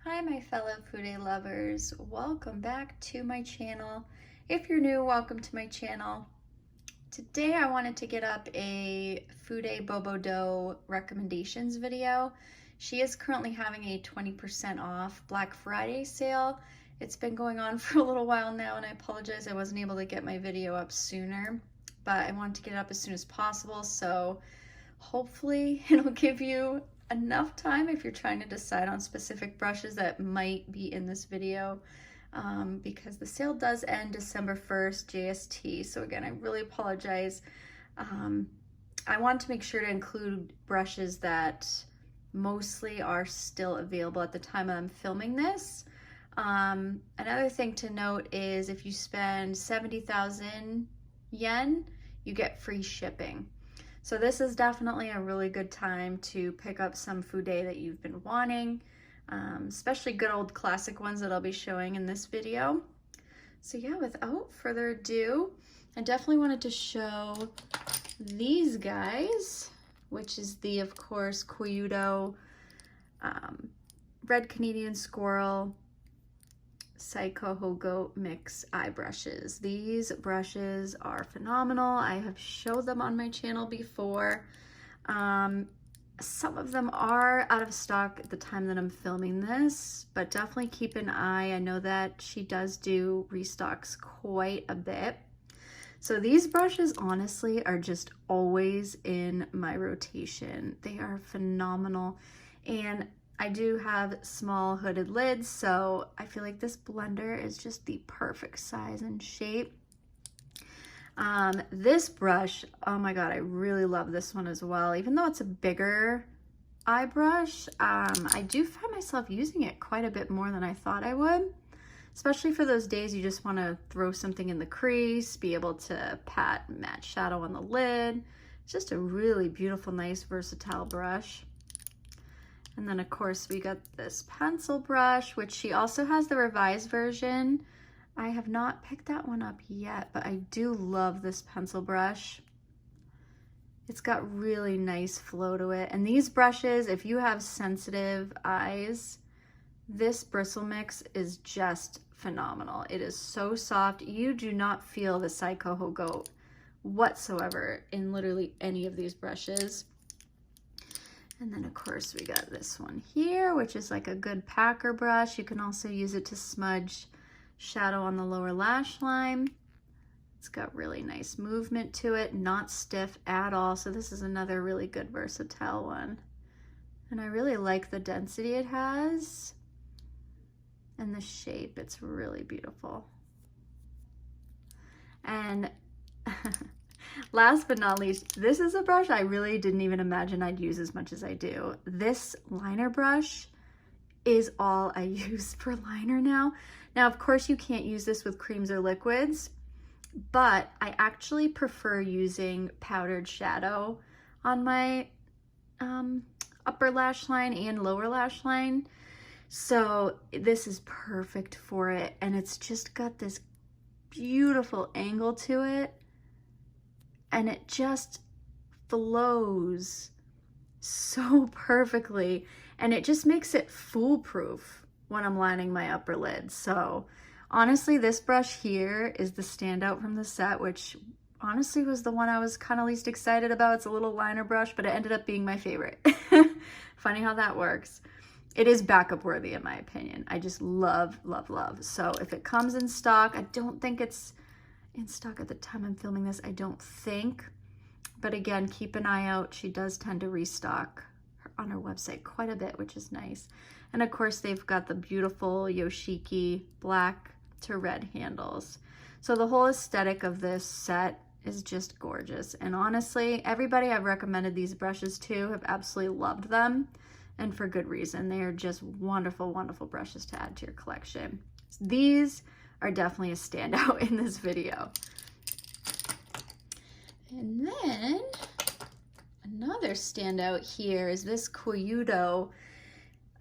Hi my fellow Fude lovers, welcome back to my channel. If you're new, welcome to my channel. Today I wanted to get up a Fude Bobo recommendations video. She is currently having a 20% off Black Friday sale. It's been going on for a little while now and I apologize I wasn't able to get my video up sooner, but I wanted to get it up as soon as possible, so hopefully it'll give you enough time if you're trying to decide on specific brushes that might be in this video, because the sale does end December 1st JST. So again, I really apologize. I want to make sure to include brushes that mostly are still available at the time I'm filming this. Another thing to note is if you spend 70,000 yen, you get free shipping. So this is definitely a really good time to pick up some Fude that you've been wanting, especially good old classic ones that I'll be showing in this video. So yeah, without further ado, I definitely wanted to show these guys, which is the, of course, Chikuhodo Red Canadian Squirrel Chikuhodo mix eye brushes. These brushes are phenomenal. I have showed them on my channel before. Some of them are out of stock at the time that I'm filming this, but definitely keep an eye. I know that she does do restocks quite a bit. So these brushes honestly are just always in my rotation. They are phenomenal, and I do have small hooded lids, so I feel like this blender is just the perfect size and shape. This brush, oh my god, I really love this one as well. Even though it's a bigger eye brush, I do find myself using it quite a bit more than I thought I would, especially for those days you just want to throw something in the crease, be able to pat matte shadow on the lid. It's just a really beautiful, nice, versatile brush. And then of course we got this pencil brush, which she also has the revised version. I have not picked that one up yet, but I do love this pencil brush. It's got really nice flow to it. And these brushes, if you have sensitive eyes, this bristle mix is just phenomenal. It is so soft. You do not feel the Chikuhodo whatsoever in literally any of these brushes. And then of course we got this one here, which is like a good packer brush. You can also use it to smudge shadow on the lower lash line. It's got really nice movement to it, not stiff at all. So this is another really good versatile one. And I really like the density it has and the shape. It's really beautiful. And last but not least, this is a brush I really didn't even imagine I'd use as much as I do. This liner brush is all I use for liner now. Now, of course, you can't use this with creams or liquids, but I actually prefer using powdered shadow on my upper lash line and lower lash line. So this is perfect for it. And it's just got this beautiful angle to it. And it just flows so perfectly, and it just makes it foolproof when I'm lining my upper lid. So honestly, this brush here is the standout from the set, which honestly was the one I was kind of least excited about. It's a little liner brush, but it ended up being my favorite. Funny how that works. It is backup worthy in my opinion. I just love, love, love. So if it comes in stock, I don't think it's in stock at the time I'm filming this, I don't think. But again, keep an eye out. She does tend to restock on her website quite a bit, which is nice. And of course, they've got the beautiful Yoshiki black to red handles. So the whole aesthetic of this set is just gorgeous. And honestly, everybody I've recommended these brushes to have absolutely loved them, and for good reason. They are just wonderful, wonderful brushes to add to your collection. These are definitely a standout in this video. And then another standout here is this Chikuhodo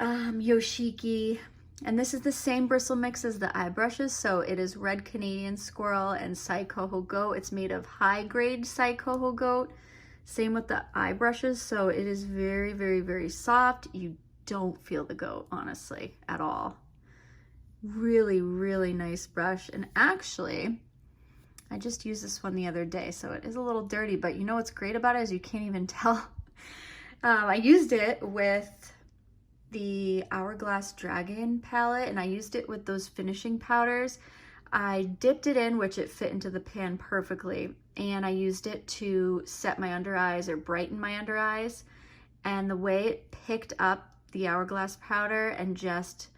Yoshiki, and this is the same bristle mix as the eye brushes. So it is Red Canadian Squirrel and Chikuhodo. It's made of high grade Chikuhodo. Same with the eye brushes. So it is very, very, very soft. You don't feel the goat, honestly, at all. Really, really nice brush. And actually, I just used this one the other day, so it is a little dirty, but you know what's great about it is you can't even tell. I used it with the Hourglass Dragon palette, and I used it with those finishing powders. I dipped it in, which it fit into the pan perfectly, and I used it to set my under eyes or brighten my under eyes. And the way it picked up the Hourglass powder and just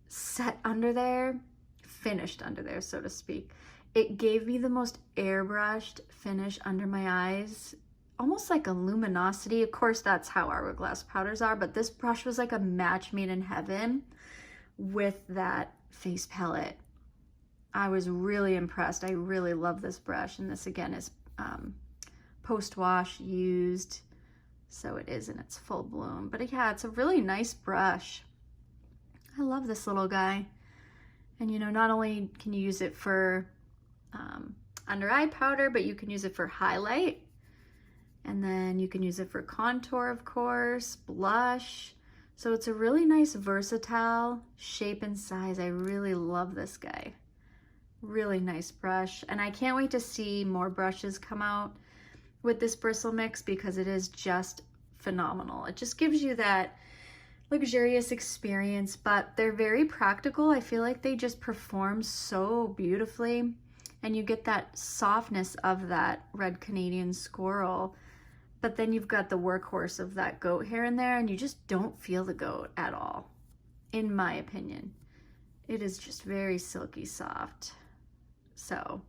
set under there, finished under there, so to speak, it gave me the most airbrushed finish under my eyes, almost like a luminosity. Of course, that's how Hourglass powders are, but this brush was like a match made in heaven with that face palette. I was really impressed. I really love this brush, and this again is post-wash used, so it is in its full bloom. But yeah, it's a really nice brush. I love this little guy. And you know, not only can you use it for under eye powder, but you can use it for highlight, and then you can use it for contour, of course, blush. So it's a really nice versatile shape and size. I really love this guy. Really nice brush, and I can't wait to see more brushes come out with this bristle mix because it is just phenomenal. It just gives you that luxurious experience, but they're very practical. I feel like they just perform so beautifully, and you get that softness of that red Canadian squirrel, but then you've got the workhorse of that goat hair in there, and you just don't feel the goat at all, in my opinion. It is just very silky soft. So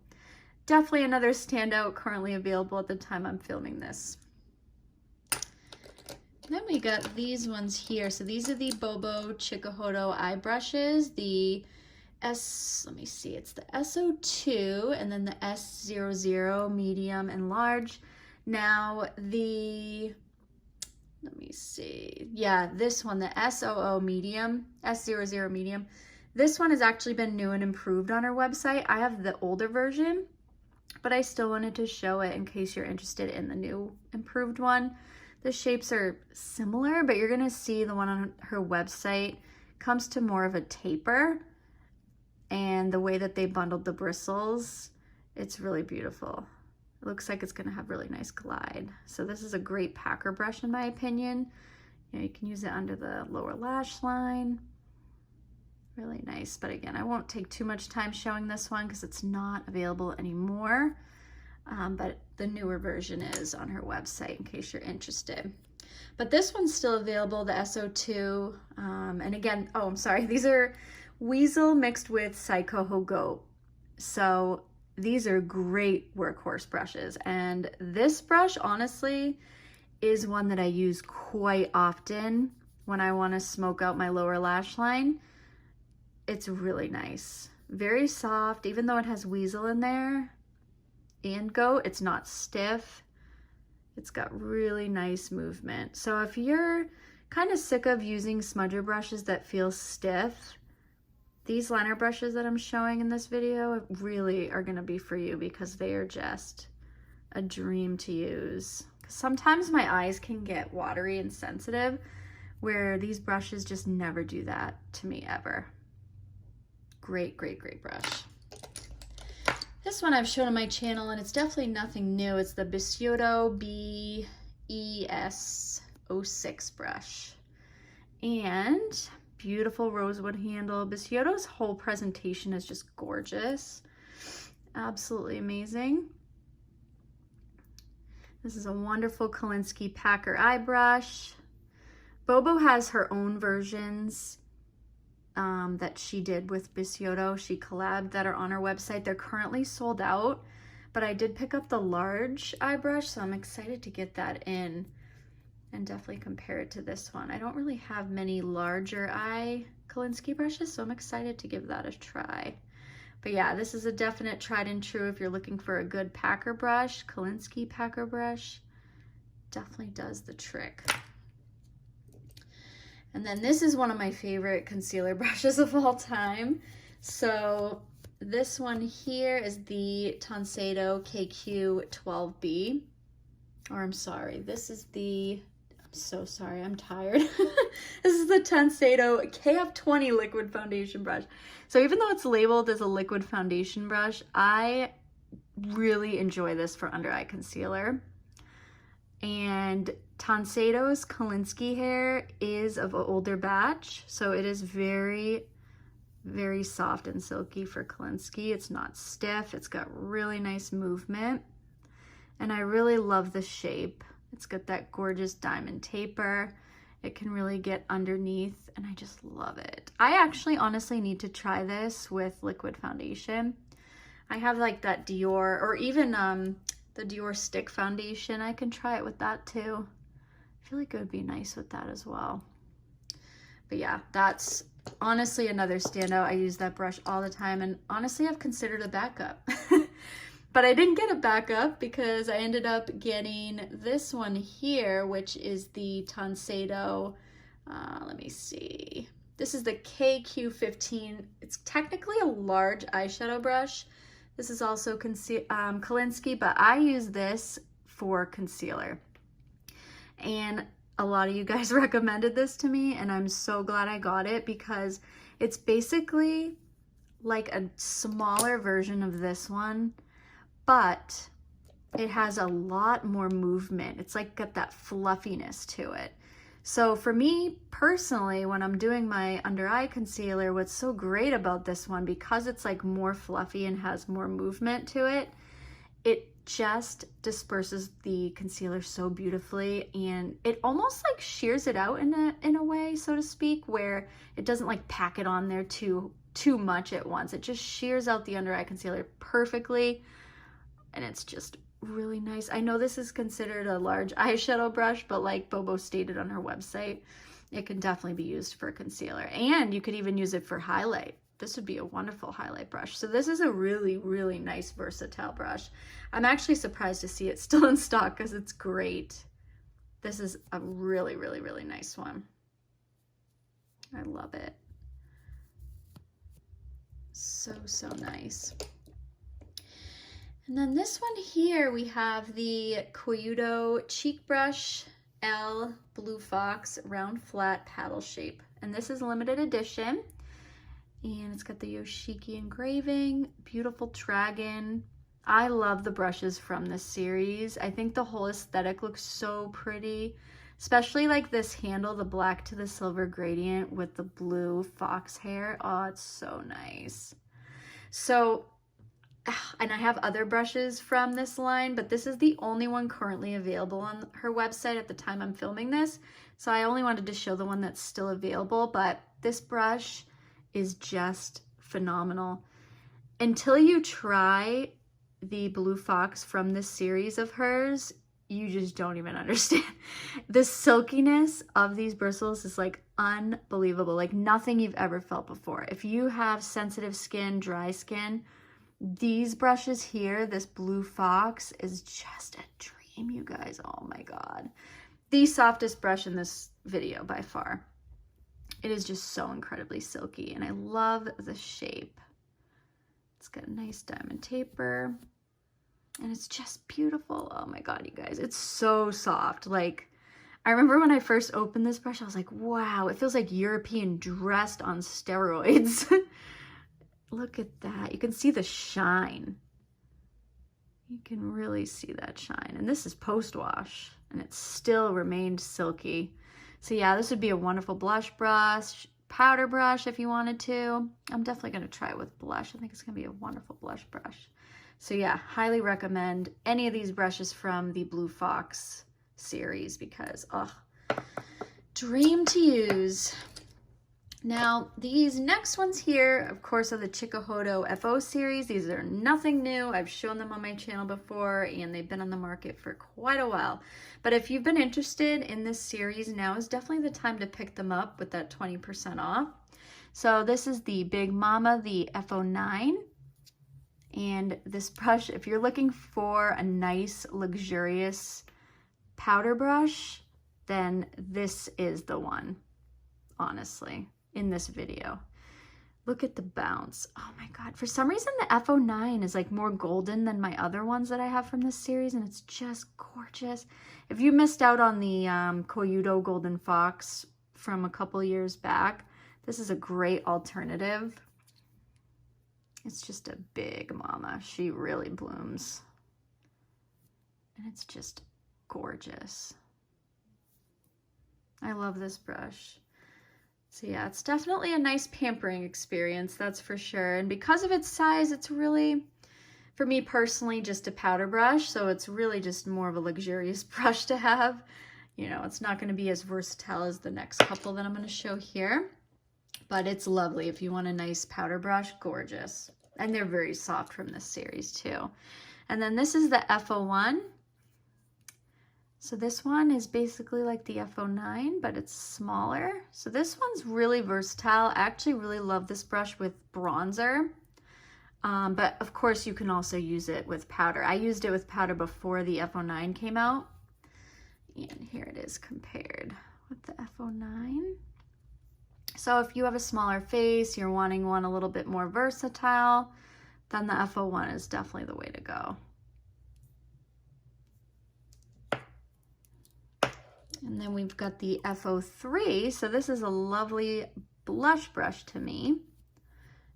definitely another standout currently available at the time I'm filming this. Then we got these ones here. So these are the Bobo Chikuhodo eye brushes. The let me see, it's the SO2 and then the S00 medium and large. Now let me see, yeah, this one, the S00 medium, S00 medium. This one has actually been new and improved on our website. I have the older version, but I still wanted to show it in case you're interested in the new improved one. The shapes are similar, but you're gonna see the one on her website comes to more of a taper, and the way that they bundled the bristles, it's really beautiful. It looks like it's gonna have really nice glide. So this is a great packer brush in my opinion. You know, you can use it under the lower lash line. Really nice, but again, I won't take too much time showing this one because it's not available anymore, but the newer version is on her website in case you're interested. But this one's still available, the SO2, and again, oh, I'm sorry, these are Weasel mixed with Chikuhodo Goat. So these are great workhorse brushes, and this brush, honestly, is one that I use quite often when I want to smoke out my lower lash line. It's really nice, very soft. Even though it has Weasel in there and Goat, it's not stiff. It's got really nice movement. So if you're kind of sick of using smudger brushes that feel stiff, these liner brushes that I'm showing in this video really are gonna be for you because they are just a dream to use. Sometimes my eyes can get watery and sensitive, where these brushes just never do that to me ever. Great, great, great brush. This one I've shown on my channel, and it's definitely nothing new. It's the Bisyodo BES06 brush. And beautiful rosewood handle. Bisyodo's whole presentation is just gorgeous. Absolutely amazing. This is a wonderful Kolinsky Packer eye brush. Bobo has her own versions that she did with Bisyodo. She collabed that are on her website. They're currently sold out, but I did pick up the large eye brush, so I'm excited to get that in and definitely compare it to this one. I don't really have many larger eye Kolinsky brushes, so I'm excited to give that a try. But yeah, this is a definite tried and true if you're looking for a good packer brush. Kolinsky packer brush definitely does the trick. And then this is one of my favorite concealer brushes of all time. So this one here is the Tanseido KQ12B, or I'm sorry, this is the I'm so sorry, I'm tired. This is the Tanseido KF20 liquid foundation brush. So even though it's labeled as a liquid foundation brush, I really enjoy this for under eye concealer. And Tanseido's Kolinsky hair is of an older batch, so it is very, very soft and silky for Kolinsky. It's not stiff, it's got really nice movement, and I really love the shape. It's got that gorgeous diamond taper. It can really get underneath, and I just love it. I actually honestly need to try this with liquid foundation. I have like that Dior, or even the Dior stick foundation. I can try it with that too. I feel like it would be nice with that as well. But yeah, that's honestly another standout. I use that brush all the time, and honestly I've considered a backup. But I didn't get a backup because I ended up getting this one here, which is the Tanseido, let me see. This is the KQ15. It's technically a large eyeshadow brush. This is also Kolinsky, but I use this for concealer. And a lot of you guys recommended this to me, and I'm so glad I got it because it's basically like a smaller version of this one, but it has a lot more movement. It's like got that fluffiness to it. So for me personally, when I'm doing my under eye concealer, what's so great about this one, because it's like more fluffy and has more movement to it, it just disperses the concealer so beautifully, and it almost like shears it out in a way, so to speak, where it doesn't like pack it on there too much at once. It just shears out the under eye concealer perfectly, and it's just really nice. I know this is considered a large eyeshadow brush, but like Bobo stated on her website, it can definitely be used for concealer, and you could even use it for highlight. This would be a wonderful highlight brush. So this is a really, really nice versatile brush. I'm actually surprised to see it still in stock because it's great. This is a really, really, really nice one. I love it. So, so nice. And then this one here, we have the Chikuhodo Cheek Brush L Blue Fox Round Flat Paddle Shape. And this is limited edition. And it's got the Yoshiki engraving, beautiful dragon. I love the brushes from this series. I think the whole aesthetic looks so pretty, especially like this handle, the black to the silver gradient with the blue fox hair. Oh, it's so nice. So, and I have other brushes from this line, but this is the only one currently available on her website at the time I'm filming this. So I only wanted to show the one that's still available, but this brush is just phenomenal. Until you try the Blue Fox from this series of hers, you just don't even understand. The silkiness of these bristles is like unbelievable, like nothing you've ever felt before. If you have sensitive skin, dry skin, these brushes here, this Blue Fox, is just a dream, you guys. Oh my God. The softest brush in this video by far. It is just so incredibly silky, and I love the shape. It's got a nice diamond taper, and it's just beautiful. Oh my God, you guys, it's so soft. Like, I remember when I first opened this brush, I was like, wow, it feels like European dressed on steroids. Look at that. You can see the shine. You can really see that shine. And this is post-wash, and it still remained silky. So yeah, this would be a wonderful blush brush, powder brush if you wanted to. I'm definitely going to try it with blush. I think it's going to be a wonderful blush brush. So yeah, highly recommend any of these brushes from the Blue Fox series because, oh, dream to use. Now, these next ones here, of course, are the Chikuhodo FO series. These are nothing new. I've shown them on my channel before, and they've been on the market for quite a while. But if you've been interested in this series, now is definitely the time to pick them up with that 20% off. So this is the Big Mama, the FO9. And this brush, if you're looking for a nice, luxurious powder brush, then this is the one, honestly. In this video. Look at the bounce. Oh my God. For some reason, the FO9 is like more golden than my other ones that I have from this series, and it's just gorgeous. If you missed out on the Chikuhodo Golden Fox from a couple years back, this is a great alternative. It's just a big mama. She really blooms. And it's just gorgeous. I love this brush. So yeah, it's definitely a nice pampering experience, that's for sure. And because of its size, it's really, for me personally, just a powder brush. So it's really just more of a luxurious brush to have. You know, it's not going to be as versatile as the next couple that I'm going to show here. But it's lovely. If you want a nice powder brush, gorgeous. And they're very soft from this series too. And then this is the FO1. So this one is basically like the FO9, but it's smaller. So this one's really versatile. I actually really love this brush with bronzer. But of course you can also use it with powder. I used it with powder before the FO9 came out. And here it is compared with the FO9. So if you have a smaller face, you're wanting one a little bit more versatile, then the FO1 is definitely the way to go. And then we've got the FO3. So this is a lovely blush brush to me.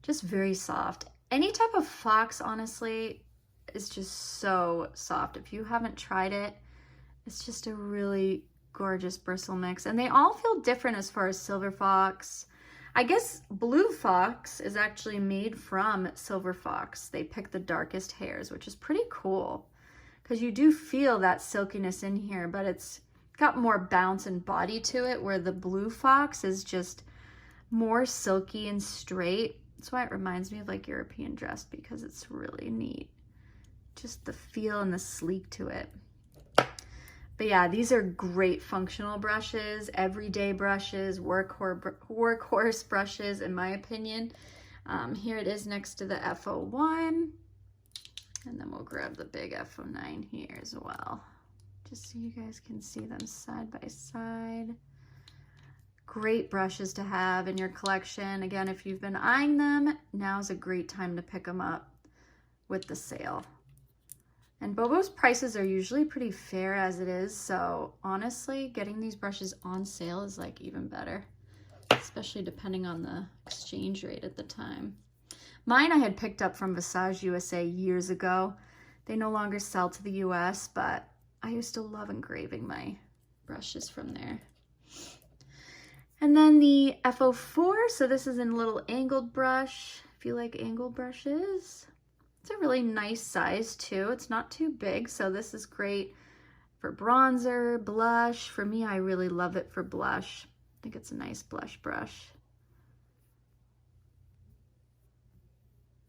Just very soft. Any type of fox, honestly, is just so soft. If you haven't tried it, it's just a really gorgeous bristle mix. And they all feel different as far as silver fox. I guess blue fox is actually made from silver fox. They pick the darkest hairs, which is pretty cool. Because you do feel that silkiness in here, but it's got more bounce and body to it, where the blue fox is just more silky and straight. That's why it reminds me of like European dress, because it's really neat. Just the feel and the sleek to it. But yeah, these are great functional brushes, everyday brushes, workhorse brushes, in my opinion. Here it is next to the FO1. And then we'll grab the big FO9 here as well, just so you guys can see them side by side. Great brushes to have in your collection. Again, if you've been eyeing them, now's a great time to pick them up with the sale. And Bobo's prices are usually pretty fair as it is, so honestly, getting these brushes on sale is like even better, especially depending on the exchange rate at the time. Mine I had picked up from Visage USA years ago. They no longer sell to the US, but I used to love engraving my brushes from there. And then the FO4, so this is in a little angled brush, if you like angled brushes. It's a really nice size too. It's not too big, so this is great for bronzer, blush. For me, I really love it for blush. I think it's a nice blush brush.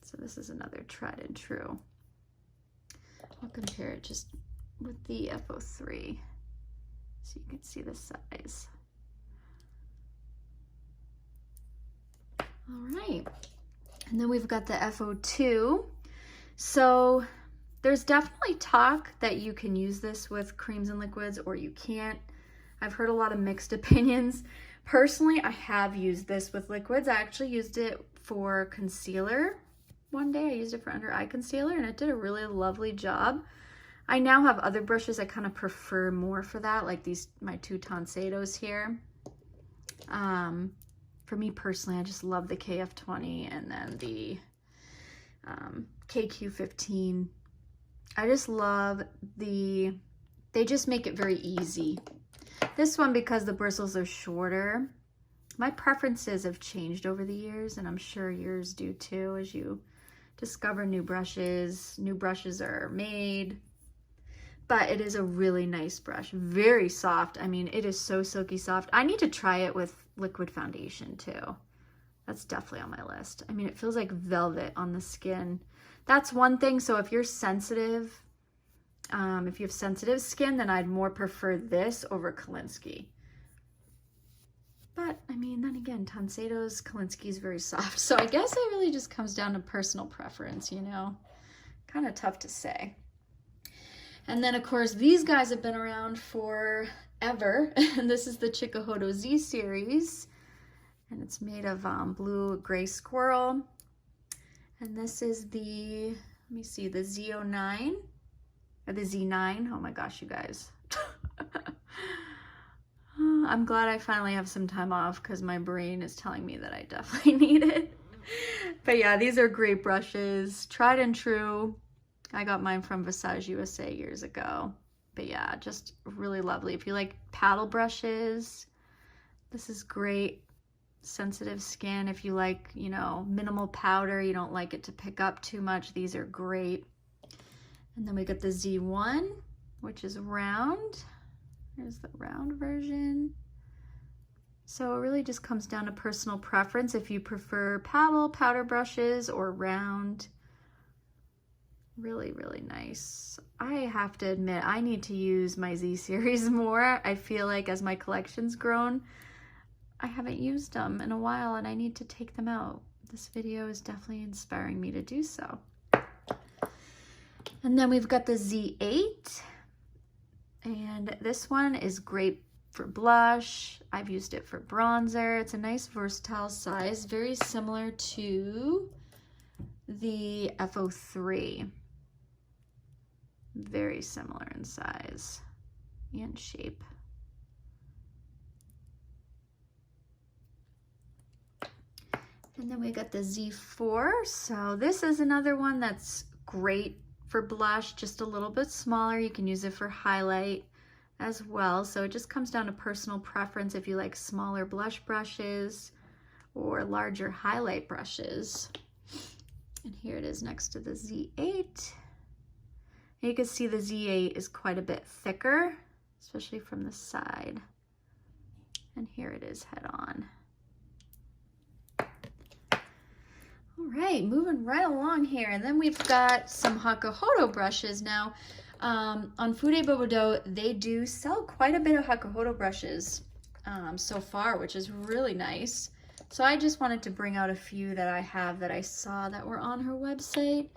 So this is another tried and true. I'll compare it just with the FO3 so you can see the size. All right, and then we've got the FO2. So there's definitely talk that you can use this with creams and liquids, or you can't. I've heard a lot of mixed opinions. Personally, I have used this with liquids. I actually used it for concealer one day. I used it for under eye concealer, and it did a really lovely job. I now have other brushes I kind of prefer more for that, like these, my two Tanseidos here. For me personally, I just love the KF20 and then the KQ15. I just love they just make it very easy. This one, because the bristles are shorter, my preferences have changed over the years, and I'm sure yours do too as you discover new brushes are made. But it is a really nice brush, very soft. I mean, it is so silky soft. I need to try it with liquid foundation too. That's definitely on my list. I mean, it feels like velvet on the skin. That's one thing. So if you're sensitive, if you have sensitive skin, then I'd more prefer this over Kolinsky. But I mean, then again, Tanseido's Kolinsky is very soft. So I guess it really just comes down to personal preference, you know, kind of tough to say. And then of course, these guys have been around forever. And this is the Chikuhodo Z series. and it's made of blue gray squirrel. And this is the, let me see, the Z09 or the Z9. Oh my gosh, you guys. I'm glad I finally have some time off because my brain is telling me that I definitely need it. But yeah, these are great brushes, tried and true. I got mine from Visage USA years ago. But yeah, just really lovely. If you like paddle brushes, this is great. Sensitive skin, if you like, you know, minimal powder, you don't like it to pick up too much, these are great. And then we got the Z1, which is round. Here's the round version. So it really just comes down to personal preference if you prefer paddle, powder brushes, or round. Really, really nice. I have to admit, I need to use my Z series more. I feel like as my collection's grown, I haven't used them in a while and I need to take them out. This video is definitely inspiring me to do so. And then we've got the Z8. And this one is great for blush. I've used it for bronzer. It's a nice versatile size, very similar to the FO3. Very similar in size and shape. And then we got the Z4. So this is another one that's great for blush, just a little bit smaller. You can use it for highlight as well. So it just comes down to personal preference if you like smaller blush brushes or larger highlight brushes. And here it is next to the Z8. And you can see the Z8 is quite a bit thicker, especially from the side. And here it is head on. All right, moving right along here. And then we've got some Hakuhodo brushes. Now, on Fude Bobo, they do sell quite a bit of Hakuhodo brushes so far, which is really nice. So I just wanted to bring out a few that I have that I saw that were on her website.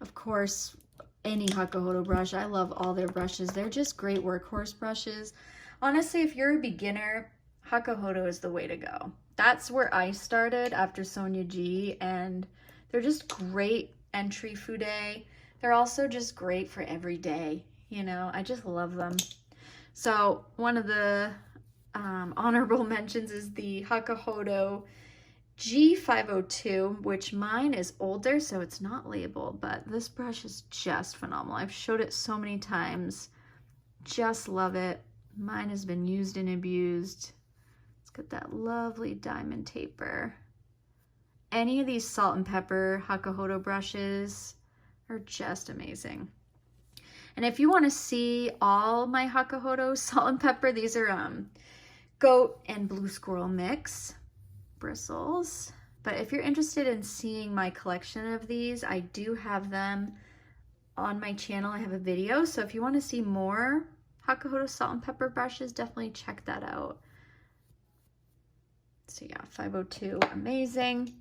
Of course, any Hakuhodo brush, I love all their brushes. They're just great workhorse brushes. Honestly, if you're a beginner, Hakuhodo is the way to go. That's where I started after Sonia G, and they're just great entry Fude. They're also just great for every day, you know, I just love them. So one of the honorable mentions is the Hakuhodo G502, which mine is older, so it's not labeled, but this brush is just phenomenal. I've showed it so many times, just love it. Mine has been used and abused. Got that lovely diamond taper. Any of these salt and pepper Hakuhodo brushes are just amazing. And if you want to see all my Hakuhodo salt and pepper, these are goat and blue squirrel mix bristles. But if you're interested in seeing my collection of these, I do have them on my channel. I have a video, so if you want to see more Hakuhodo salt and pepper brushes, definitely check that out. So yeah, 502, amazing.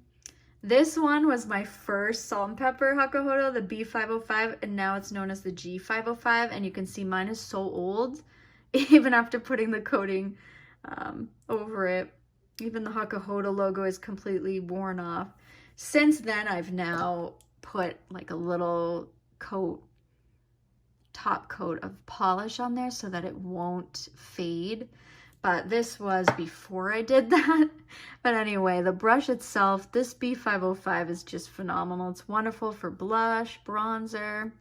This one was my first salt and pepper Hakuhodo, the B505, and now it's known as the G505, and you can see mine is so old, even after putting the coating over it. Even the Hakuhodo logo is completely worn off. Since then, I've now put like a little top coat of polish on there so that it won't fade. But this was before I did that. But anyway, the brush itself, this B505 is just phenomenal. It's wonderful for blush, bronzer.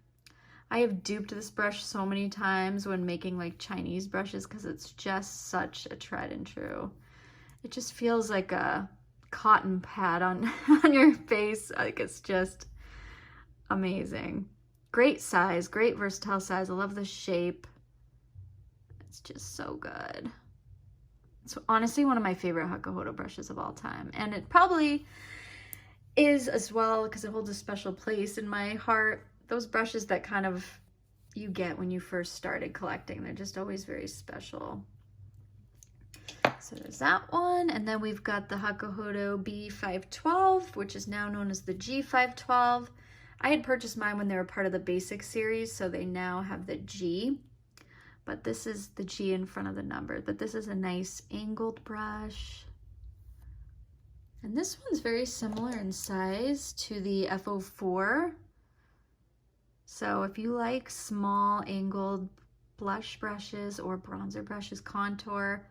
I have duped this brush so many times when making like Chinese brushes because it's just such a tried and true. It just feels like a cotton pad on your face. Like it's just amazing. Great size, great versatile size. I love the shape. It's just so good. It's honestly one of my favorite Hakuhodo brushes of all time. And it probably is as well because it holds a special place in my heart. Those brushes that kind of you get when you first started collecting, they're just always very special. So there's that one. And then we've got the Hakuhodo B512, which is now known as the G512. I had purchased mine when they were part of the basic series, so they now have the G. But this is the G in front of the number. But this is a nice angled brush. And this one's very similar in size to the FO4. So if you like small angled blush brushes or bronzer brushes, contour,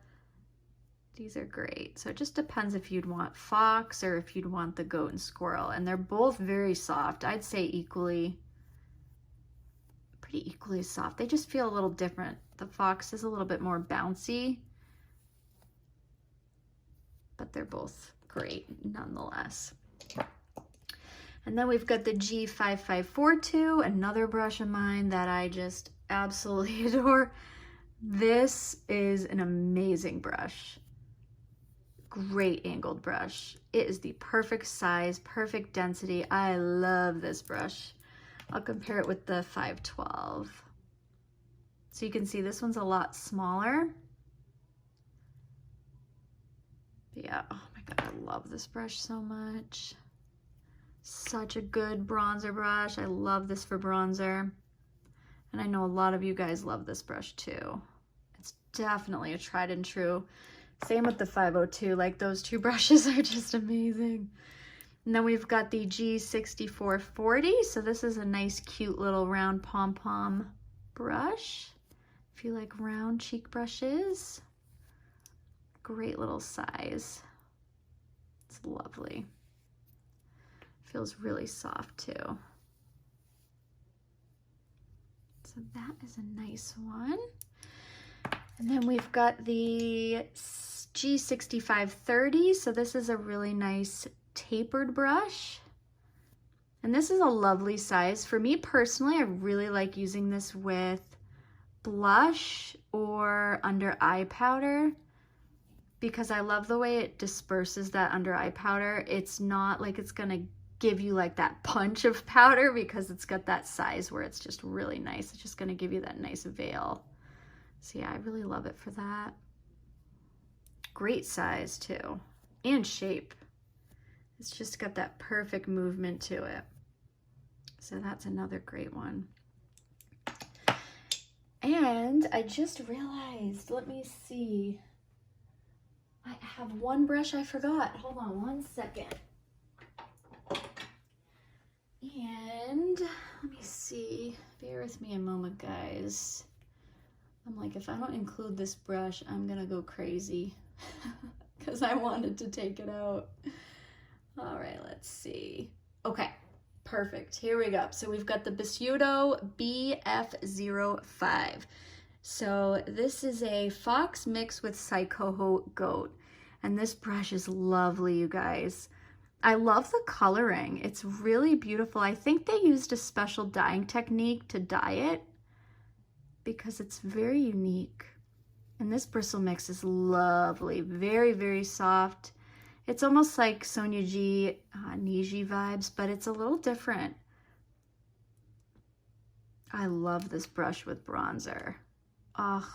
these are great. So it just depends if you'd want fox or if you'd want the goat and squirrel. And they're both very soft. I'd say pretty equally soft. They just feel a little different. The fox is a little bit more bouncy, but they're both great nonetheless. And then we've got the G5542, another brush of mine that I just absolutely adore. This is an amazing brush. Great angled brush. It is the perfect size, perfect density. I love this brush. I'll compare it with the 512. So you can see this one's a lot smaller. But yeah, oh my God, I love this brush so much. Such a good bronzer brush. I love this for bronzer. And I know a lot of you guys love this brush too. It's definitely a tried and true. Same with the 502, like those two brushes are just amazing. And then we've got the G6440. So this is a nice, cute little round pom-pom brush. If you like round cheek brushes, great little size. It's lovely. Feels really soft too. So that is a nice one. And then we've got the G6530. So this is a really nice tapered brush. And this is a lovely size. For me personally, I really like using this with blush or under eye powder because I love the way it disperses that under eye powder. It's not like it's gonna give you like that punch of powder because it's got that size where it's just really nice. It's just gonna give you that nice veil. So yeah, I really love it for that. Great size too, and shape. It's just got that perfect movement to it. So that's another great one. And I just realized, let me see. I have one brush I forgot. Hold on one second. And let me see. Bear with me a moment, guys. I'm like, if I don't include this brush, I'm gonna go crazy because I wanted to take it out. All right, let's see. Okay, perfect. Here we go. So we've got the Bisyodo BF05. So this is a fox mix with Chikuhodo goat. And this brush is lovely, you guys. I love the coloring. It's really beautiful. I think they used a special dyeing technique to dye it because it's very unique. And this bristle mix is lovely. Very, very soft. It's almost like Sonia G Niji vibes, but it's a little different. I love this brush with bronzer. Oh,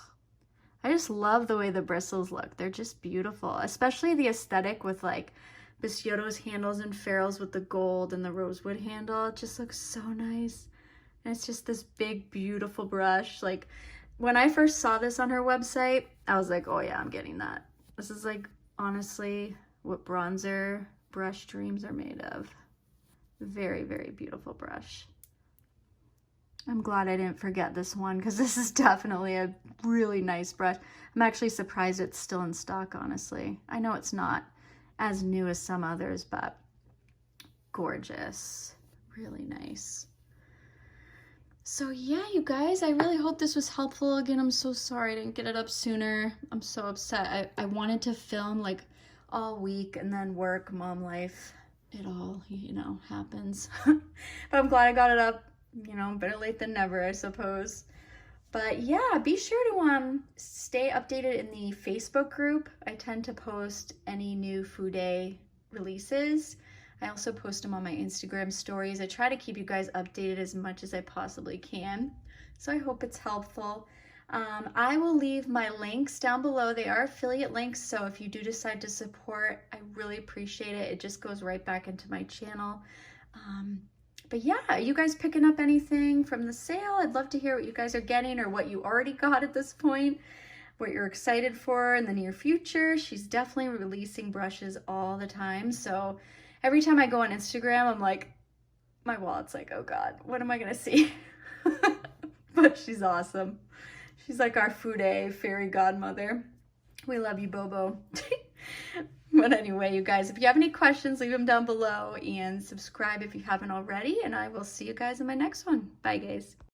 I just love the way the bristles look. They're just beautiful, especially the aesthetic with like Bisyodo's handles and ferrules with the gold and the rosewood handle. It just looks so nice. And it's just this big, beautiful brush. Like when I first saw this on her website, I was like, oh yeah, I'm getting that. This is like, honestly, what bronzer brush dreams are made of. Very, very beautiful brush. I'm glad I didn't forget this one because this is definitely a really nice brush. I'm actually surprised it's still in stock, honestly. I know it's not as new as some others, but gorgeous. Really nice. So yeah, you guys, I really hope this was helpful. Again, I'm so sorry I didn't get it up sooner. I'm so upset. I wanted to film like all week and then work, mom life, it all, you know, happens. But I'm glad I got it up, you know, better late than never, I suppose. But yeah, be sure to stay updated in the Facebook group. I tend to post any new Fude releases. I also post them on my Instagram stories. I try to keep you guys updated as much as I possibly can. So I hope it's helpful. I will leave my links down below. They are affiliate links, so if you do decide to support, I really appreciate it. It just goes right back into my channel. But yeah, are you guys picking up anything from the sale? I'd love to hear what you guys are getting or what you already got at this point. what you're excited for in the near future. She's definitely releasing brushes all the time. So every time I go on Instagram, I'm like, my wallet's like, oh God, what am I gonna see? But she's awesome. She's like our Fude fairy godmother. We love you, Bobo. But anyway, you guys, if you have any questions, leave them down below and subscribe if you haven't already. And I will see you guys in my next one. Bye, guys.